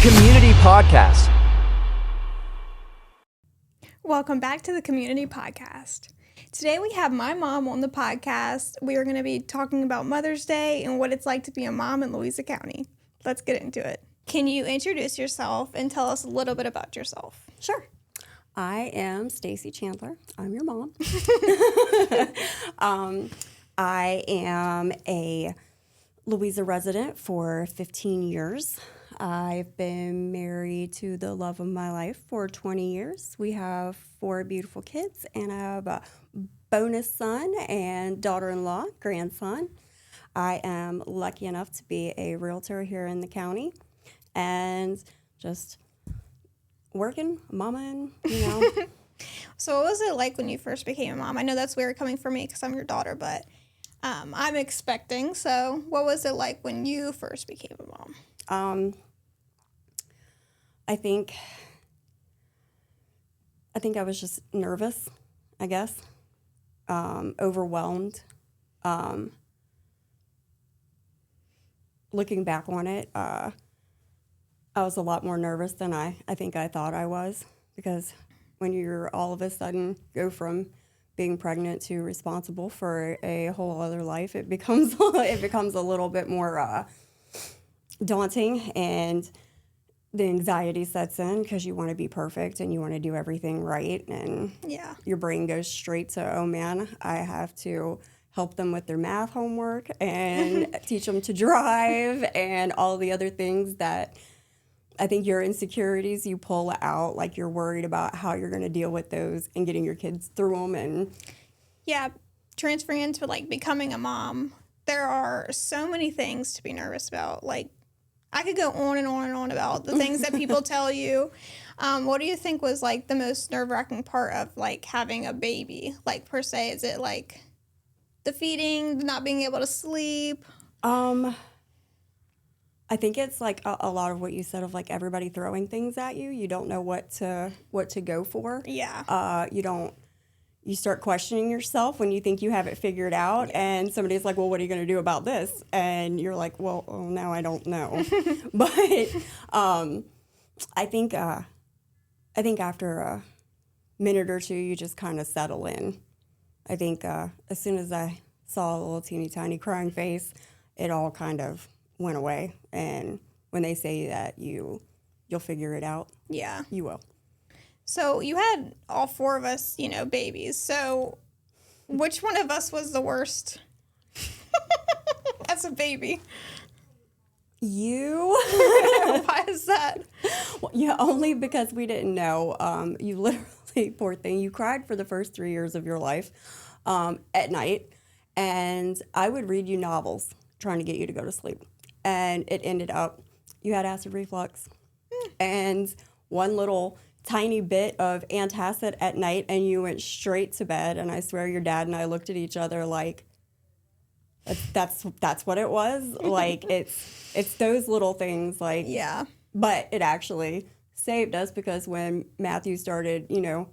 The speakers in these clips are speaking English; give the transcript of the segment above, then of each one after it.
Community Podcast. Welcome back to the Community Podcast. Today we have my mom on the podcast. We are going to be talking about Mother's Day and what it's like to be a mom in Louisa County. Let's get into it. Can you introduce yourself and tell us a little bit about yourself? Sure. I am Stacie Chandler. I'm your mom. I am a Louisa resident for 15 years. I've been married to the love of my life for 20 years. We have 4 beautiful kids, and I have a bonus son and daughter-in-law, grandson. I am lucky enough to be a realtor here in the county and just working, mama, and. So what was it like when you first became a mom? I know that's weird coming from me because I'm your daughter, but I'm expecting. So what was it like when you first became a mom? I think I was just nervous, I guess, overwhelmed. Looking back on it, I was a lot more nervous than I think I thought I was, because when you're all of a sudden go from being pregnant to responsible for a whole other life, it becomes a little bit more daunting, and the anxiety sets in because you want to be perfect and you want to do everything right, and your brain goes straight to, oh man, I have to help them with their math homework and teach them to drive and all the other things that I think your insecurities you pull out, like you're worried about how you're going to deal with those and getting your kids through them. And transferring into like becoming a mom, there are so many things to be nervous about. Like, I could go on and on and on about the things that people tell you. What do you think was like the most nerve-wracking part of like having a baby? Like, per se, is it like the feeding, not being able to sleep? I think it's like a lot of what you said of like everybody throwing things at you. You don't know what to go for. Yeah. You start questioning yourself when you think you have it figured out, and somebody's like, well, what are you going to do about this? And you're like, well, now I don't know. But I think after a minute or two, you just kind of settle in. I think as soon as I saw a little teeny tiny crying face, it all kind of went away. And when they say that you'll figure it out, you will. So you had all 4 of us, babies. So which one of us was the worst as a baby? You. Why is that? Well, yeah, only because we didn't know. You literally, poor thing, you cried for the first 3 years of your life at night. And I would read you novels trying to get you to go to sleep. And it ended up, you had acid reflux. And one little tiny bit of antacid at night, and you went straight to bed. And I swear your dad and I looked at each other like, that's what it was. Like, it's those little things, like, but it actually saved us, because when Matthew started,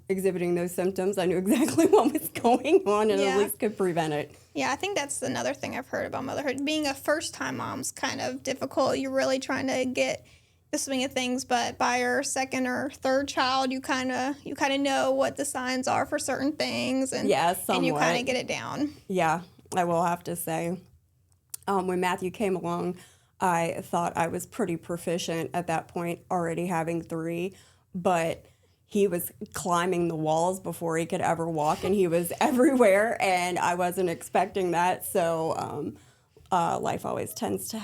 exhibiting those symptoms, I knew exactly what was going on and at least could prevent it. Yeah, I think that's another thing I've heard about motherhood. Being a first-time mom's kind of difficult. You're really trying to get the swing of things, but by your second or third child, you kind of know what the signs are for certain things, and and you kind of get it down. Yeah, I will have to say, when Matthew came along, I thought I was pretty proficient at that point, already having 3, but he was climbing the walls before he could ever walk, and he was everywhere, and I wasn't expecting that. So life always tends to,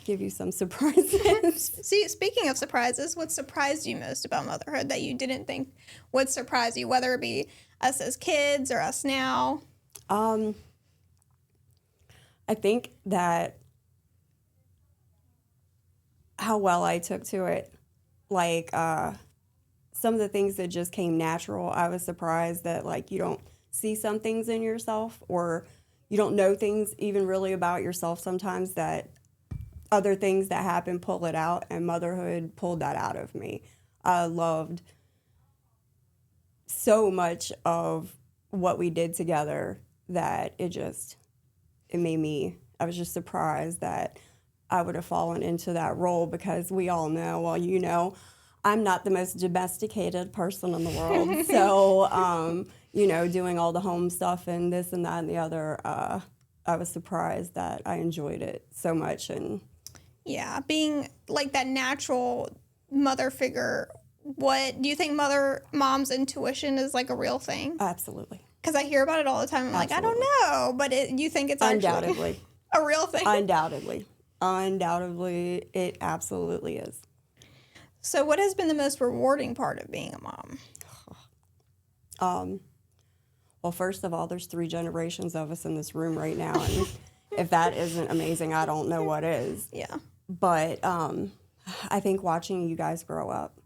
give you some surprises. See, speaking of surprises, what surprised you most about motherhood that you didn't think would surprise you, whether it be us as kids or us now? I think that how well I took to it, like some of the things that just came natural. I was surprised that like you don't see some things in yourself, or you don't know things even really about yourself sometimes, that other things that happen pull it out, and motherhood pulled that out of me. I loved so much of what we did together that it made me, I was just surprised that I would have fallen into that role, because we all know, well, you know, I'm not the most domesticated person in the world. So, you know, doing all the home stuff and this and that and the other, I was surprised that I enjoyed it so much. And yeah, being like that natural mother figure, what do you think mom's intuition is like a real thing? absolutely. Because I hear about it all the time. I'm like, I don't know, but you think it's actually Undoubtedly. a real thing? Undoubtedly. Undoubtedly, it absolutely is. So what has been the most rewarding part of being a mom? Well, first of all, there's 3 generations of us in this room right now, and if that isn't amazing, I don't know what is. Yeah. But I think watching you guys grow up,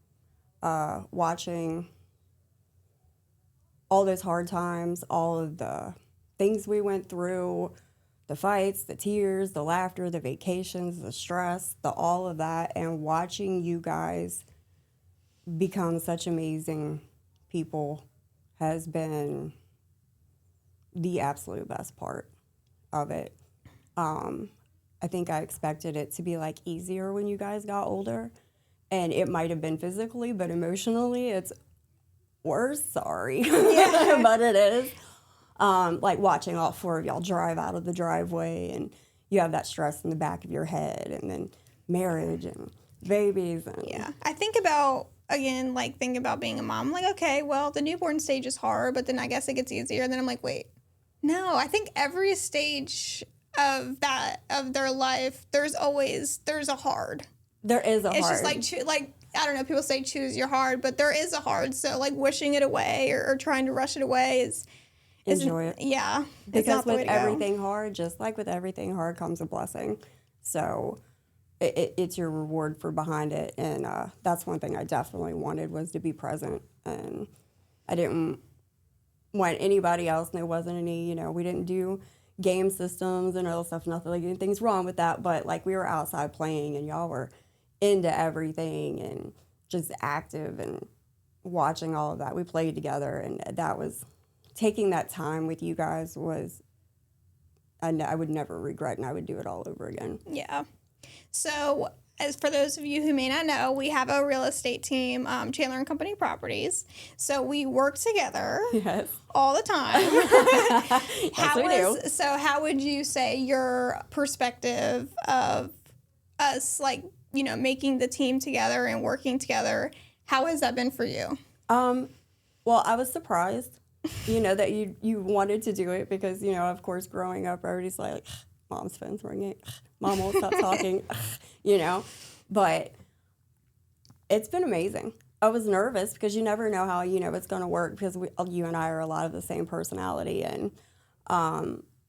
watching all those hard times, all of the things we went through, the fights, the tears, the laughter, the vacations, the stress, the all of that, and watching you guys become such amazing people has been the absolute best part of it. I think I expected it to be like easier when you guys got older, and it might have been physically, but emotionally it's worse. Sorry, yeah. But it is. Like watching all 4 of y'all drive out of the driveway, and you have that stress in the back of your head, and then marriage and babies. And yeah, I think about, again, like thinking about being a mom. I'm like, okay, well, the newborn stage is hard, but then I guess it gets easier. And then I'm like, wait, no, I think every stage of their life, there's a hard. There is a hard. It's just like I don't know, people say choose your hard, but there is a hard. So like wishing it away or trying to rush it away is enjoy it. Yeah. Because with everything hard, just like with everything hard comes a blessing. So it's your reward for behind it. And that's one thing I definitely wanted, was to be present. And I didn't want anybody else, and there wasn't any, we didn't do game systems and all stuff, nothing, like anything's wrong with that. But like we were outside playing, and y'all were into everything and just active and watching all of that. We played together, and that was, taking that time with you guys was, I would never regret, and I would do it all over again. Yeah. So, as for those of you who may not know, we have a real estate team, Chandler and Company Properties. So we work together all the time. How would you say your perspective of us, like, making the team together and working together, how has that been for you? Well, I was surprised, that you wanted to do it, because, of course, growing up, everybody's like, Mom's phone's ringing, Mom won't stop talking, But it's been amazing. I was nervous because you never know how, it's going to work, because you and I are a lot of the same personality, and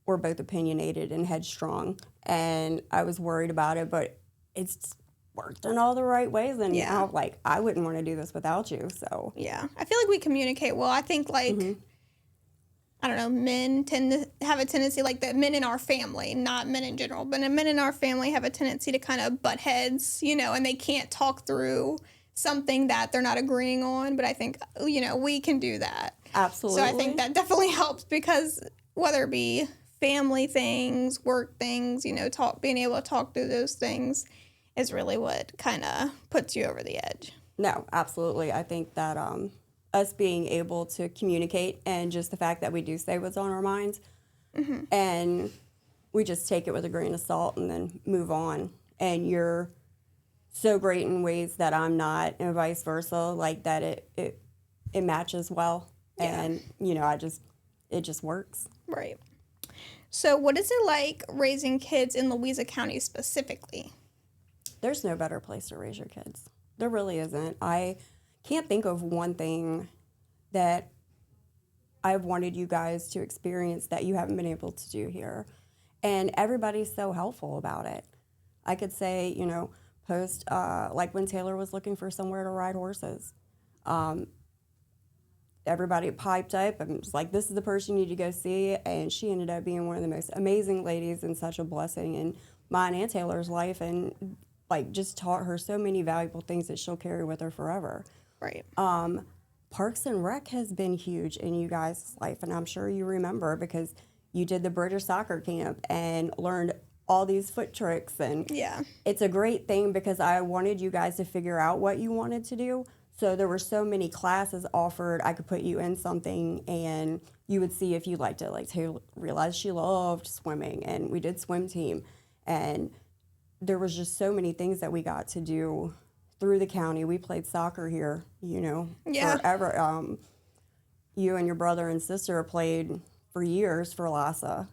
we're both opinionated and headstrong. And I was worried about it, but it's worked in all the right ways. And now, like, I wouldn't want to do this without you. So yeah, I feel like we communicate well. I think, like, I don't know, men tend to have a tendency, like the men in our family, not men in general, but men in our family have a tendency to kind of butt heads, and they can't talk through something that they're not agreeing on. But I think, we can do that. Absolutely. So I think that definitely helps, because whether it be family things, work things, being able to talk through those things is really what kind of puts you over the edge. No, absolutely. I think that us being able to communicate, and just the fact that we do say what's on our minds, and we just take it with a grain of salt and then move on. And you're so great in ways that I'm not, and vice versa, like that it matches well. Yeah. And, it just works. Right. So what is it like raising kids in Louisa County specifically? There's no better place to raise your kids. There really isn't. I can't think of one thing that I've wanted you guys to experience that you haven't been able to do here. And everybody's so helpful about it. I could say, post, like when Taylor was looking for somewhere to ride horses. Everybody piped up and was like, this is the person you need to go see. And she ended up being one of the most amazing ladies and such a blessing in mine and Taylor's life. And like just taught her so many valuable things that she'll carry with her forever. Right. Parks and Rec has been huge in you guys' life, and I'm sure you remember, because you did the British soccer camp and learned all these foot tricks, and Yeah. it's a great thing because I wanted you guys to figure out what you wanted to do. So there were so many classes offered. I could put you in something and you would see if you liked it. Like Taylor realized she loved swimming, and we did swim team. And there was just so many things that we got to do through the county. We played soccer here, Yeah. forever. You and your brother and sister played for years for LASA,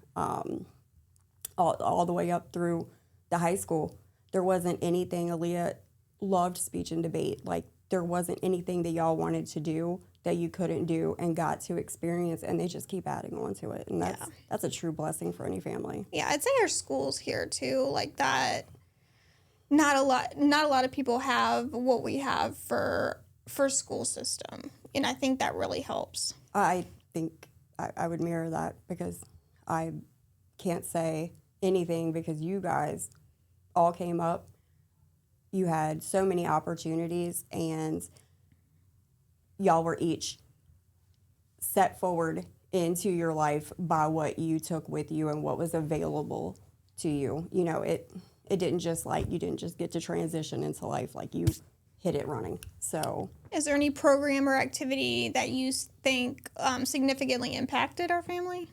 all the way up through the high school. There wasn't anything. Aaliyah loved speech and debate. Like, there wasn't anything that y'all wanted to do that you couldn't do and got to experience, and they just keep adding on to it. And that's a true blessing for any family. Yeah, I'd say our schools here too, like that. Not a lot of people have what we have for school system, and I think that really helps. I think I would mirror that because I can't say anything because you guys all came up. You had so many opportunities, and y'all were each set forward into your life by what you took with you and what was available to you. It didn't just you didn't just get to transition into life, like you hit it running. So, is there any program or activity that you think significantly impacted our family?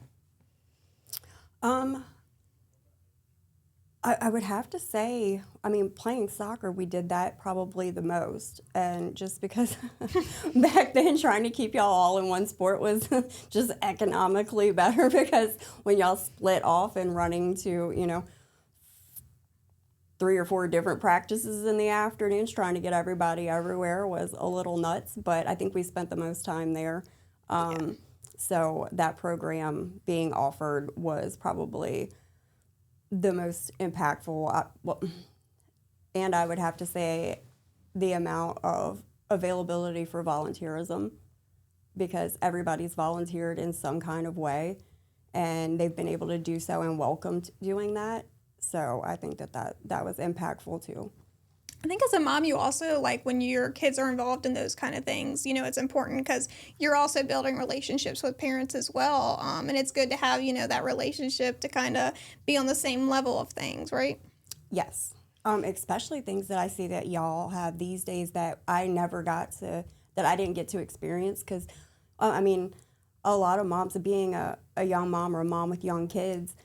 I would have to say, playing soccer, we did that probably the most. And just because back then trying to keep y'all all in one sport was just economically better, because when y'all split off and running to, 3 or 4 different practices in the afternoons, trying to get everybody everywhere was a little nuts. But I think we spent the most time there. So that program being offered was probably the most impactful. And I would have to say the amount of availability for volunteerism, because everybody's volunteered in some kind of way, and they've been able to do so and welcomed doing that. So I think that was impactful too. I think as a mom, you also, when your kids are involved in those kind of things, it's important because you're also building relationships with parents as well. And it's good to have, that relationship to kind of be on the same level of things, right? Yes. Especially things that I see that y'all have these days that I didn't get to experience. Because, a lot of moms, being a young mom or a mom with young kids,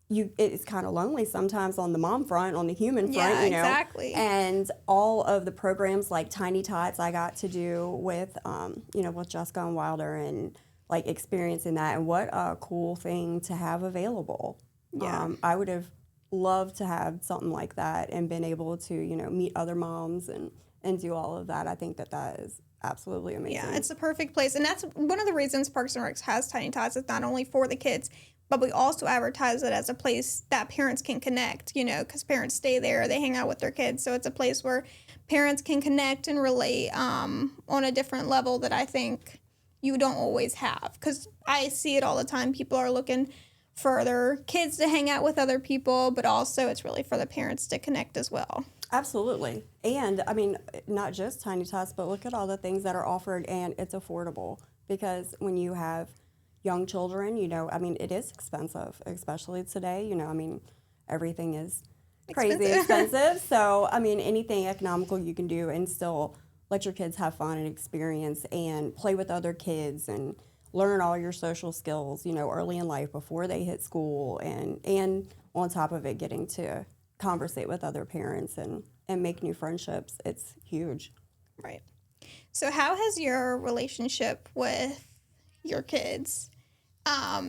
it's kind of lonely sometimes on the mom front, on the human front, Yeah, exactly. And all of the programs like Tiny Tots I got to do with, with Jessica and Wilder, and experiencing that, and what a cool thing to have available. Yeah. I would have loved to have something like that and been able to, meet other moms and do all of that. I think that is absolutely amazing. Yeah, it's the perfect place. And that's one of the reasons Parks and Recs has Tiny Tots. It's not only for the kids, but we also advertise it as a place that parents can connect, because parents stay there, they hang out with their kids. So it's a place where parents can connect and relate on a different level that I think you don't always have. Because I see it all the time. People are looking for their kids to hang out with other people, but also it's really for the parents to connect as well. Absolutely. And, not just Tiny Tots, but look at all the things that are offered, and it's affordable. Because when you have young children, it is expensive, especially today. Everything is crazy expensive. So, anything economical you can do and still let your kids have fun and experience and play with other kids and learn all your social skills, early in life before they hit school, and on top of it, getting to conversate with other parents and make new friendships. It's huge. Right. So how has your relationship with your kids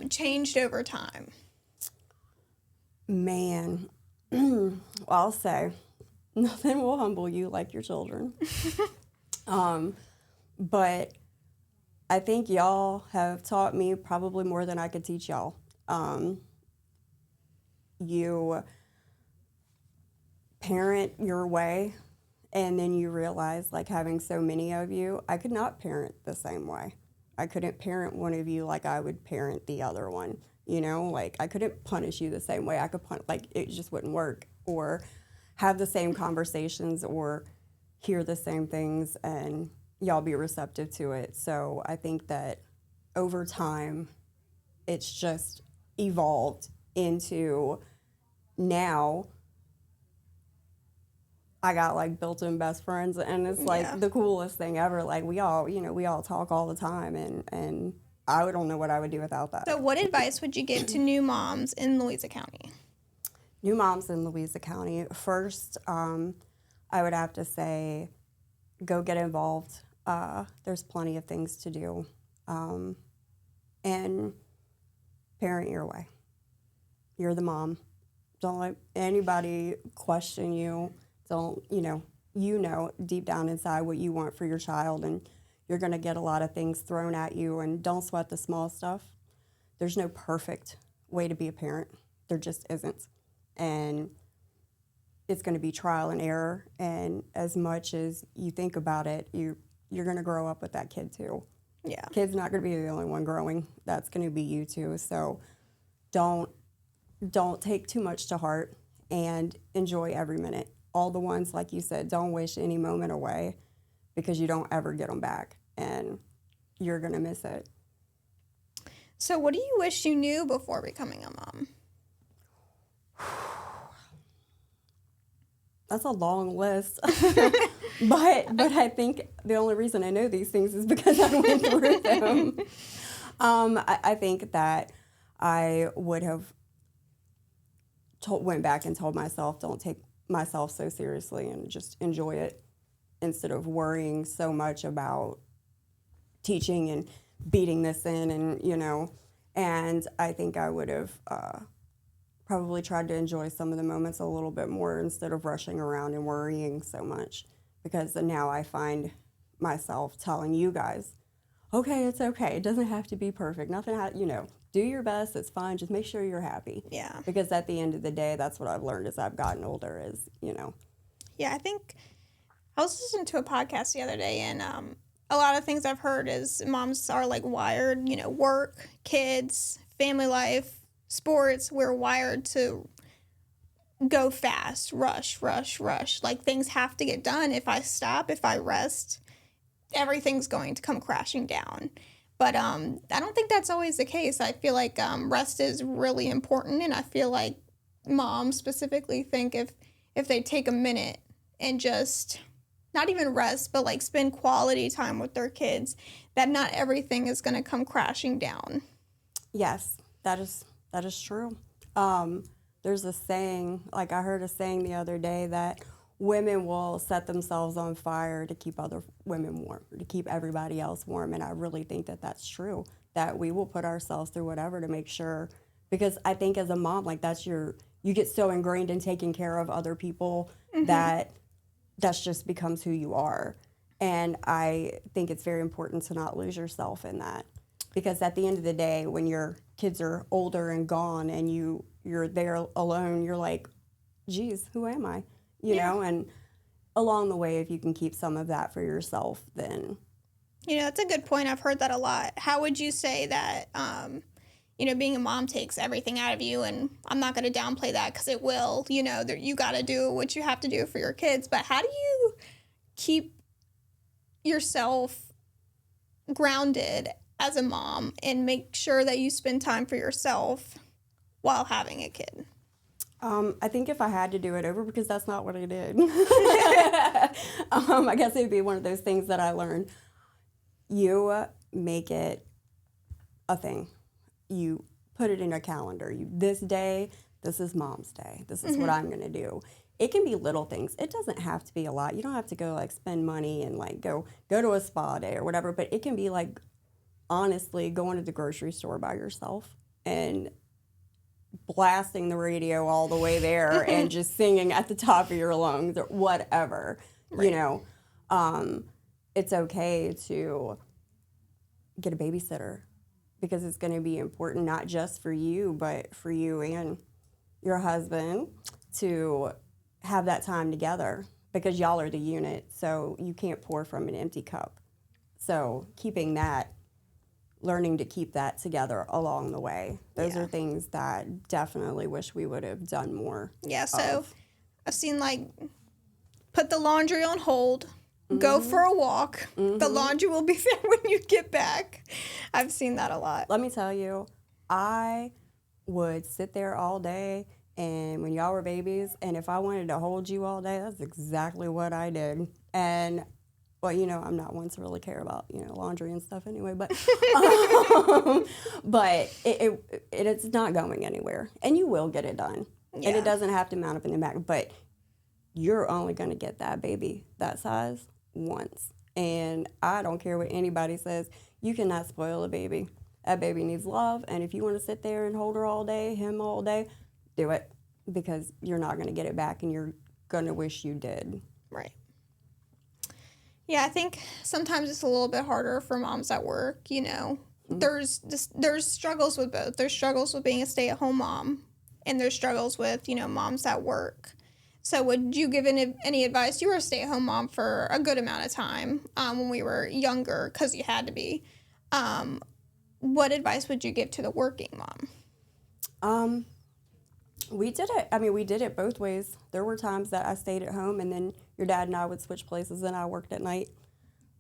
changed over time? Man, well, I'll say nothing will humble you like your children. But I think y'all have taught me probably more than I could teach y'all. You parent your way, and then you realize, having so many of you, I could not parent the same way. I couldn't parent one of you like I would parent the other one. I couldn't punish you the same way I could it just wouldn't work. Or have the same conversations or hear the same things and y'all be receptive to it. So I think that over time, it's just evolved into now I got like built-in best friends, and it's like the coolest thing ever. Like we all talk all the time, and I don't know what I would do without that. So what advice would you give to new moms in Louisa County? New moms in Louisa County. First, I would have to say, go get involved. There's plenty of things to do, and parent your way. You're the mom. Don't let anybody question you. Don't, you know deep down inside what you want for your child, and you're going to get a lot of things thrown at you, and don't sweat the small stuff. There's no perfect way to be a parent. There just isn't. And it's going to be trial and error, and as much as you think about it, you're going to grow up with that kid too. Yeah. Kid's not going to be the only one growing. That's going to be you too. So don't take too much to heart, and enjoy every minute. All the ones, like you said, don't wish any moment away, because you don't ever get them back, and you're going to miss it. So what do you wish you knew before becoming a mom? That's a long list. but I think the only reason I know these things is because I went through them. I think that I would have went back and told myself, don't take myself so seriously and just enjoy it, instead of worrying so much about teaching and beating this in, and I think I would have probably tried to enjoy some of the moments a little bit more, instead of rushing around and worrying so much, because now I find myself telling you guys, okay, it's okay. It doesn't have to be perfect. Nothing, do your best. It's fine. Just make sure you're happy. Yeah. Because at the end of the day, that's what I've learned as I've gotten older is. Yeah, I think I was listening to a podcast the other day, and a lot of things I've heard is moms are like wired, work, kids, family life, sports. We're wired to go fast, rush. Like things have to get done. If I stop, if I rest, everything's going to come crashing down. But I don't think that's always the case. I feel like rest is really important, and I feel like moms specifically think if they take a minute and just not even rest, but like spend quality time with their kids, that not everything is going to come crashing down. Yes, that is true. There's a saying, like I heard a saying the other day, that women will set themselves on fire to keep other women warm, to keep everybody else warm. And I really think that that's true, that we will put ourselves through whatever to make sure, because I think as a mom, like you get so ingrained in taking care of other people that just becomes who you are. And I think it's very important to not lose yourself in that, because at the end of the day, when your kids are older and gone and you're there alone, you're like, geez, who am I? You know, and along the way, if you can keep some of that for yourself, then. That's a good point. I've heard that a lot. How would you say that, being a mom takes everything out of you? And I'm not going to downplay that, because it will. You got to do what you have to do for your kids. But how do you keep yourself grounded as a mom and make sure that you spend time for yourself while having a kid? I think if I had to do it over, because that's not what I did, I guess it would be one of those things that I learned. You make it a thing. You put it in a calendar. This day, this is Mom's Day. This is what I'm going to do. It can be little things. It doesn't have to be a lot. You don't have to go like spend money and like go to a spa day or whatever, but it can be like, honestly, going to the grocery store by yourself and blasting the radio all the way there and just singing at the top of your lungs or whatever. Right. It's okay to get a babysitter, because it's going to be important not just for you, but for you and your husband to have that time together, because y'all are the unit, so you can't pour from an empty cup. So learning to keep that together along the way. Those are things that definitely wish we would have done more. Yeah, so I've seen put the laundry on hold, go for a walk. The laundry will be there when you get back. I've seen that a lot. Let me tell you, I would sit there all day and when y'all were babies, and if I wanted to hold you all day, that's exactly what I did. And well, I'm not one to really care about, laundry and stuff anyway, but but it's not going anywhere. And you will get it done. Yeah. And it doesn't have to mount up in the back, but you're only going to get that baby that size once. And I don't care what anybody says, you cannot spoil a baby. That baby needs love, and if you want to sit there and hold her all day, him all day, do it, because you're not going to get it back, and you're going to wish you did. Right. Yeah, I think sometimes it's a little bit harder for moms at work, Mm-hmm. There's struggles with both. There's struggles with being a stay-at-home mom, and there's struggles with, moms at work. So would you give any advice? You were a stay-at-home mom for a good amount of time when we were younger, because you had to be. What advice would you give to the working mom? We did it. I mean, we did it both ways. There were times that I stayed at home, and then your dad and I would switch places, and I worked at night.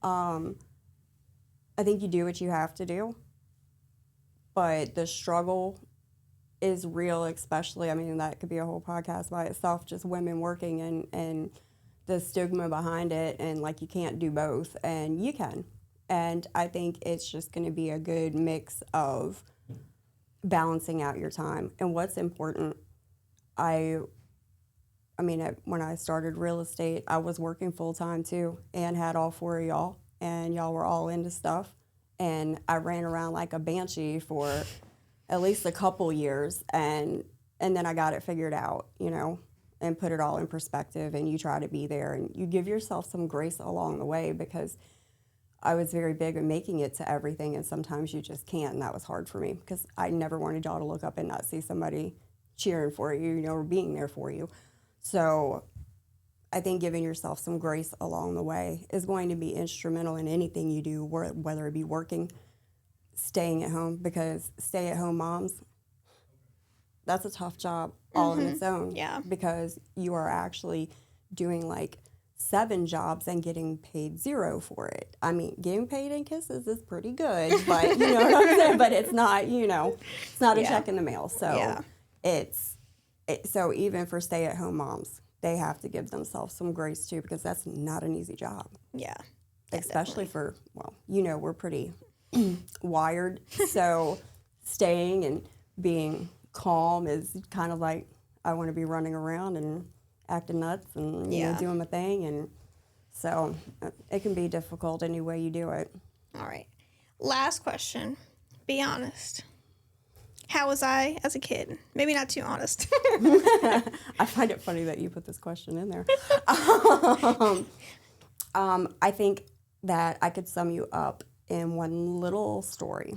I think you do what you have to do, but the struggle is real, especially, that could be a whole podcast by itself, just women working and the stigma behind it, and like you can't do both, and you can. And I think it's just going to be a good mix of balancing out your time. And what's important, when I started real estate, I was working full-time too, and had all four of y'all, and y'all were all into stuff. And I ran around like a banshee for at least a couple years, and then I got it figured out, and put it all in perspective, and you try to be there, and you give yourself some grace along the way, because I was very big on making it to everything, and sometimes you just can't, and that was hard for me, because I never wanted y'all to look up and not see somebody cheering for you, or being there for you. So I think giving yourself some grace along the way is going to be instrumental in anything you do, whether it be working, staying at home, because stay-at-home moms, that's a tough job all on its own. Yeah. Because you are actually doing like 7 jobs and getting paid 0 for it. Getting paid in kisses is pretty good, but you know what I'm saying? But it's not, it's not a check in the mail. So so even for stay-at-home moms, they have to give themselves some grace too, because that's not an easy job. Yeah. Especially we're pretty wired. So staying and being calm is kind of like, I want to be running around and acting nuts and doing my thing, and so it can be difficult any way you do it. All right. Last question. Be honest. How was I as a kid? Maybe not too honest. I find it funny that you put this question in there. I think that I could sum you up in one little story.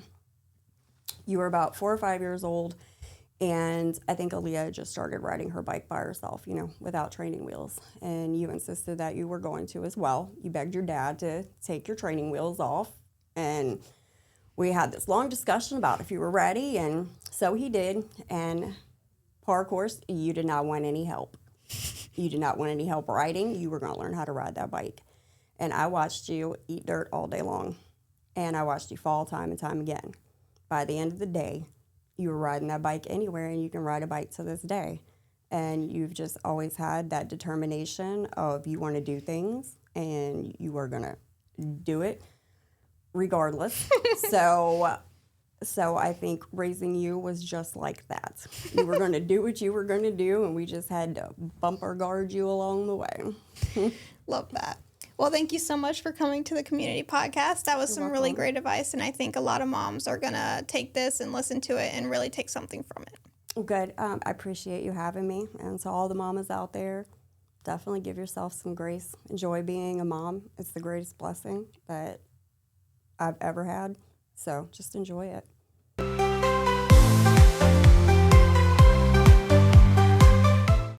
You were about 4 or 5 years old, and I think Aaliyah just started riding her bike by herself, without training wheels. And you insisted that you were going to as well. You begged your dad to take your training wheels off. And we had this long discussion about if you were ready. And so he did. And par course, you did not want any help. You did not want any help riding. You were going to learn how to ride that bike. And I watched you eat dirt all day long. And I watched you fall time and time again. By the end of the day, you were riding that bike anywhere, and you can ride a bike to this day. And you've just always had that determination of you want to do things, and you are going to do it regardless. So I think raising you was just like that. You were going to do what you were going to do, and we just had to bumper guard you along the way. Love that. Well, thank you so much for coming to the community podcast. That was some really great advice, and I think a lot of moms are going to take this and listen to it and really take something from it. Good. I appreciate you having me. And to all the mamas out there, definitely give yourself some grace. Enjoy being a mom. It's the greatest blessing that I've ever had. So just enjoy it.